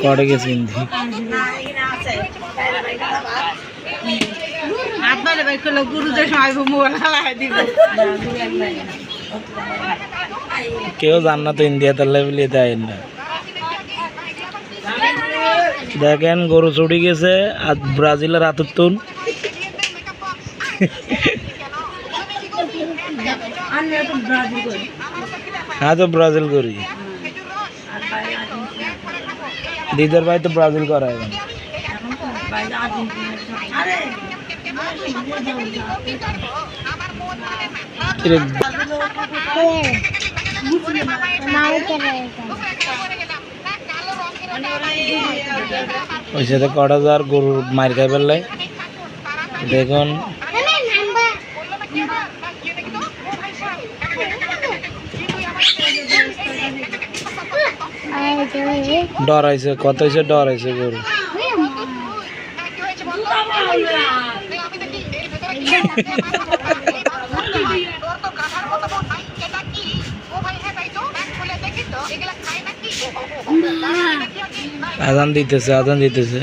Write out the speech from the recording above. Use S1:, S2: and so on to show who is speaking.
S1: করে গেছে হিন্দি কেউ জান না তো ইন্ডিয়াতে লেভেলে দেয় না। দেখেন গরু চড়ি গেছে আর ব্রাজিলের আতর হ্যাঁ তো ব্রাজিল করি দিদার ভাই তো ব্রাজিল করা এখন ওই সাথে কটা যার গরুর মার খাই ফেললাই দেখুন ডরাইছে কত হয়েছে ডরাইছে গরু আজান দিতেছে আজান দিতেছে